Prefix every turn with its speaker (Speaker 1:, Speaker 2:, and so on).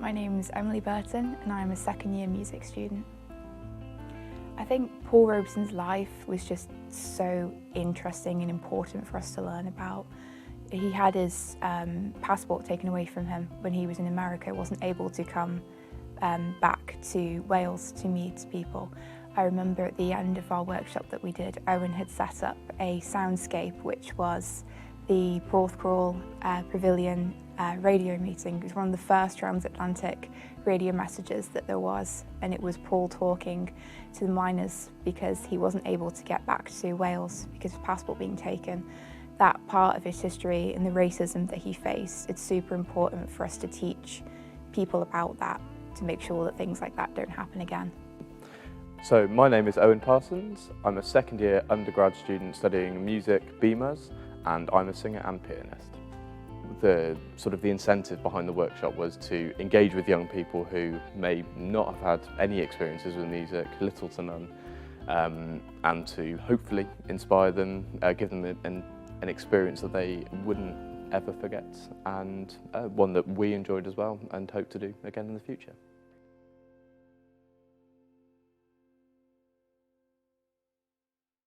Speaker 1: My name's Emily Burton and I'm a second year music student. I think Paul Robeson's life was just so interesting and important for us to learn about. He had his passport taken away from him when he was in America, wasn't able to come back to Wales to meet people. I remember at the end of our workshop that we did, Owen had set up a soundscape which was the Porthcawl Pavilion radio meeting. It was one of the first transatlantic radio messages that there was, and it was Paul talking to the miners because he wasn't able to get back to Wales because of his passport being taken. That part of his history and the racism that he faced, it's super important for us to teach people about that to make sure that things like that don't happen again.
Speaker 2: So my name is Owen Parsons. I'm a second year undergrad student studying music BMAs, and I'm a singer and pianist. The incentive behind the workshop was to engage with young people who may not have had any experiences with music, little to none, and to hopefully inspire them, give them an experience that they wouldn't ever forget, and one that we enjoyed as well and hope to do again in the future.